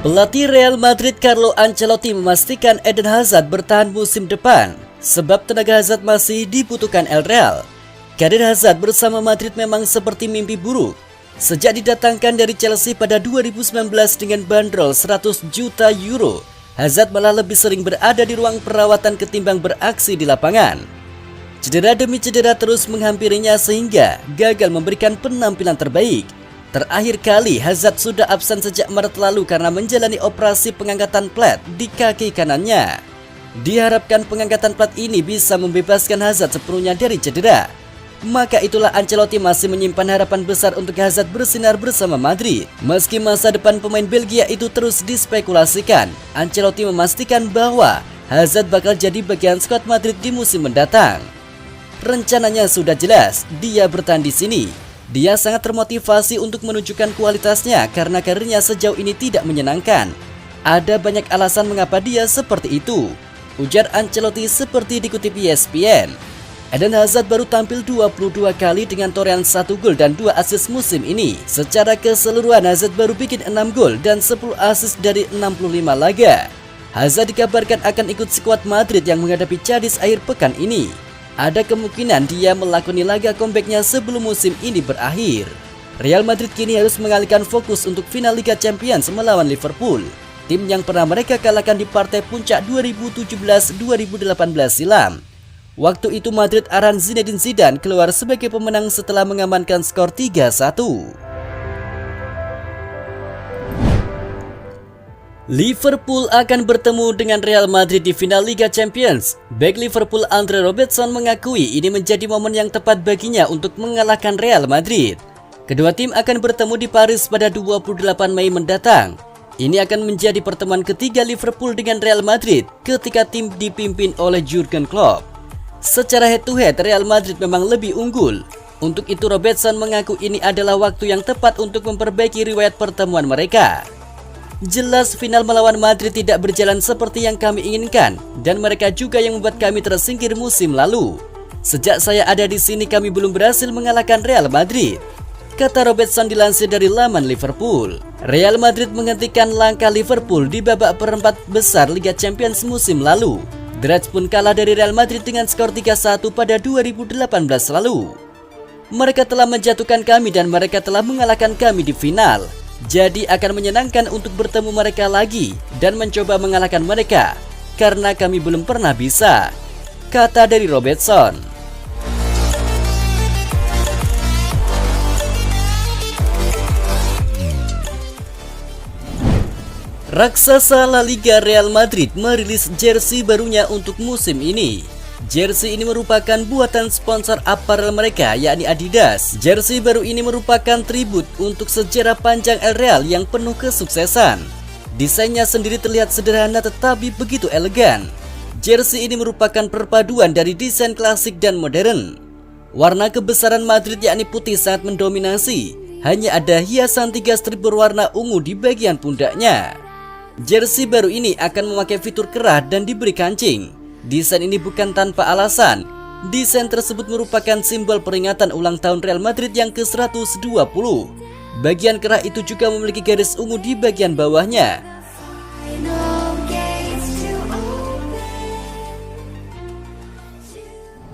Pelatih Real Madrid Carlo Ancelotti memastikan Eden Hazard bertahan musim depan sebab tenaga Hazard masih dibutuhkan El Real. Karir Hazard bersama Madrid memang seperti mimpi buruk. Sejak didatangkan dari Chelsea pada 2019 dengan bandrol 100 juta euro, Hazard malah lebih sering berada di ruang perawatan ketimbang beraksi di lapangan. Cedera demi cedera terus menghampirinya sehingga gagal memberikan penampilan terbaik. Terakhir kali Hazard sudah absen sejak Maret lalu karena menjalani operasi pengangkatan plat di kaki kanannya. Diharapkan pengangkatan plat ini bisa membebaskan Hazard sepenuhnya dari cedera. Maka itulah Ancelotti masih menyimpan harapan besar untuk Hazard bersinar bersama Madrid. Meski masa depan pemain Belgia itu terus dispekulasikan, Ancelotti memastikan bahwa Hazard bakal jadi bagian skuad Madrid di musim mendatang. Rencananya sudah jelas, dia bertahan di sini. Dia sangat termotivasi untuk menunjukkan kualitasnya karena karirnya sejauh ini tidak menyenangkan. Ada banyak alasan mengapa dia seperti itu, ujar Ancelotti seperti dikutip ESPN. Eden Hazard baru tampil 22 kali dengan torehan 1 gol dan 2 assist musim ini. Secara keseluruhan Hazard baru bikin 6 gol dan 10 assist dari 65 laga. Hazard dikabarkan akan ikut skuad Madrid yang menghadapi Cadiz akhir pekan ini. Ada kemungkinan dia melakoni laga comebacknya sebelum musim ini berakhir. Real Madrid kini harus mengalihkan fokus untuk final Liga Champions melawan Liverpool, tim yang pernah mereka kalahkan di partai puncak 2017-2018 silam. Waktu itu Madrid arahan Zinedine Zidane keluar sebagai pemenang setelah mengamankan skor 3-1. Liverpool akan bertemu dengan Real Madrid di final Liga Champions. Bek Liverpool Andre Robertson mengakui ini menjadi momen yang tepat baginya untuk mengalahkan Real Madrid. Kedua tim akan bertemu di Paris pada 28 Mei mendatang. Ini akan menjadi pertemuan ketiga Liverpool dengan Real Madrid ketika tim dipimpin oleh Jurgen Klopp. Secara head to head Real Madrid memang lebih unggul. Untuk itu Robertson mengaku ini adalah waktu yang tepat untuk memperbaiki riwayat pertemuan mereka. Jelas final melawan Madrid tidak berjalan seperti yang kami inginkan dan mereka juga yang membuat kami tersingkir musim lalu. Sejak saya ada di sini kami belum berhasil mengalahkan Real Madrid, kata Robertson dilansir dari laman Liverpool. Real Madrid menghentikan langkah Liverpool di babak perempat besar Liga Champions musim lalu. The Reds pun kalah dari Real Madrid dengan skor 3-1 pada 2018 lalu. Mereka telah menjatuhkan kami dan mereka telah mengalahkan kami di final. Jadi akan menyenangkan untuk bertemu mereka lagi dan mencoba mengalahkan mereka karena kami belum pernah bisa, kata dari Robertson. Raksasa La Liga Real Madrid merilis jersey barunya untuk musim ini. Jersey ini merupakan buatan sponsor apparel mereka yakni Adidas. Jersey baru ini merupakan tribut untuk sejarah panjang El Real yang penuh kesuksesan. Desainnya sendiri terlihat sederhana tetapi begitu elegan. Jersey ini merupakan perpaduan dari desain klasik dan modern. Warna kebesaran Madrid yakni putih sangat mendominasi. Hanya ada hiasan 3 strip berwarna ungu di bagian pundaknya. Jersey baru ini akan memakai fitur kerah dan diberi kancing. Desain ini bukan tanpa alasan. Desain tersebut merupakan simbol peringatan ulang tahun Real Madrid yang ke-120. Bagian kerah itu juga memiliki garis ungu di bagian bawahnya.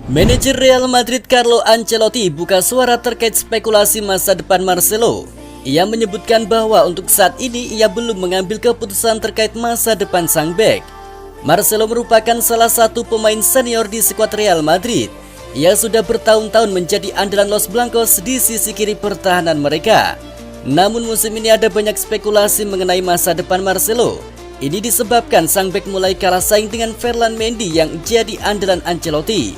Manajer Real Madrid Carlo Ancelotti buka suara terkait spekulasi masa depan Marcelo. Ia menyebutkan bahwa untuk saat ini ia belum mengambil keputusan terkait masa depan sang bek. Marcelo merupakan salah satu pemain senior di skuad Real Madrid. Ia sudah bertahun-tahun menjadi andalan Los Blancos di sisi kiri pertahanan mereka. Namun musim ini ada banyak spekulasi mengenai masa depan Marcelo. Ini disebabkan sang bek mulai kalah saing dengan Ferland Mendy yang jadi andalan Ancelotti.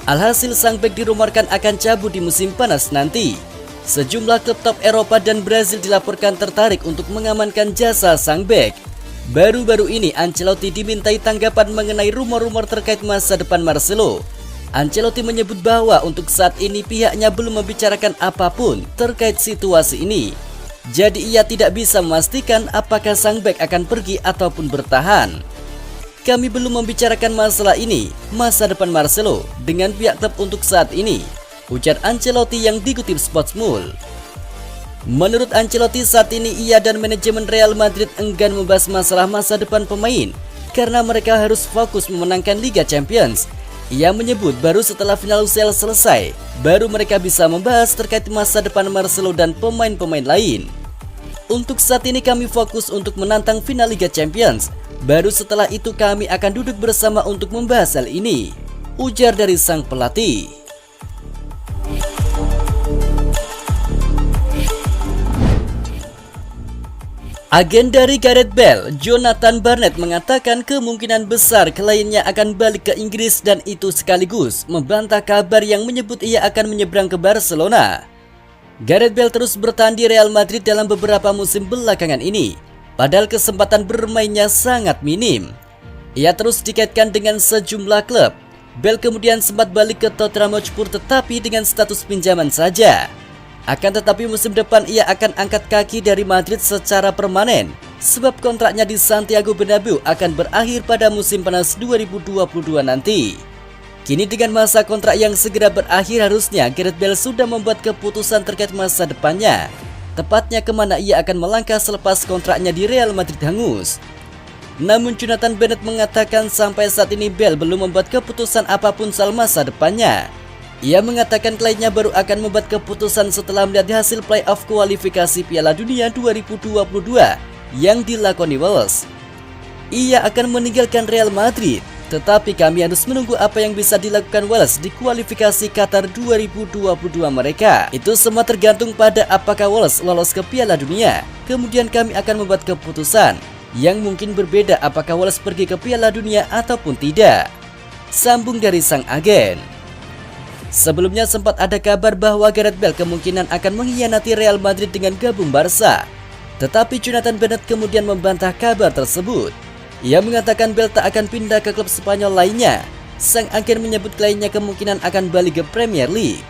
Alhasil sang bek dirumorkan akan cabut di musim panas nanti. Sejumlah klub top Eropa dan Brazil dilaporkan tertarik untuk mengamankan jasa sang bek. Baru-baru ini Ancelotti dimintai tanggapan mengenai rumor-rumor terkait masa depan Marcelo. Ancelotti menyebut bahwa untuk saat ini pihaknya belum membicarakan apapun terkait situasi ini. Jadi ia tidak bisa memastikan apakah sang bek akan pergi ataupun bertahan. Kami belum membicarakan masalah ini, masa depan Marcelo, dengan pihak klub untuk saat ini, ujar Ancelotti yang dikutip Sportsmule. Menurut Ancelotti, saat ini ia dan manajemen Real Madrid enggan membahas masalah masa depan pemain karena mereka harus fokus memenangkan Liga Champions. Ia menyebut baru setelah final UCL selesai, baru mereka bisa membahas terkait masa depan Marcelo dan pemain-pemain lain. Untuk saat ini kami fokus untuk menantang final Liga Champions. Baru setelah itu kami akan duduk bersama untuk membahas hal ini, ujar dari sang pelatih. Agen dari Gareth Bale, Jonathan Barnett mengatakan kemungkinan besar kliennya akan balik ke Inggris dan itu sekaligus membantah kabar yang menyebut ia akan menyeberang ke Barcelona. Gareth Bale terus bertahan di Real Madrid dalam beberapa musim belakangan ini, padahal kesempatan bermainnya sangat minim. Ia terus dikaitkan dengan sejumlah klub. Bale kemudian sempat balik ke Tottenham Hotspur tetapi dengan status pinjaman saja. Akan tetapi musim depan ia akan angkat kaki dari Madrid secara permanen, sebab kontraknya di Santiago Bernabeu akan berakhir pada musim panas 2022 nanti. Kini dengan masa kontrak yang segera berakhir, harusnya Gareth Bale sudah membuat keputusan terkait masa depannya, tepatnya kemana ia akan melangkah selepas kontraknya di Real Madrid hangus. Namun Jonathan Bennett mengatakan sampai saat ini Bale belum membuat keputusan apapun soal masa depannya. Ia mengatakan kliennya baru akan membuat keputusan setelah melihat hasil playoff kualifikasi Piala Dunia 2022 yang dilakoni Wales. Ia akan meninggalkan Real Madrid, tetapi kami harus menunggu apa yang bisa dilakukan Wales di kualifikasi Qatar 2022 mereka. Itu semua tergantung pada apakah Wales lolos ke Piala Dunia. Kemudian kami akan membuat keputusan yang mungkin berbeda apakah Wales pergi ke Piala Dunia ataupun tidak, sambung dari sang agen. Sebelumnya sempat ada kabar bahwa Gareth Bale kemungkinan akan mengkhianati Real Madrid dengan gabung Barca. Tetapi Jonathan Bennett kemudian membantah kabar tersebut. Ia mengatakan Bale tak akan pindah ke klub Spanyol lainnya. Sang agen menyebut kliennya kemungkinan akan balik ke Premier League.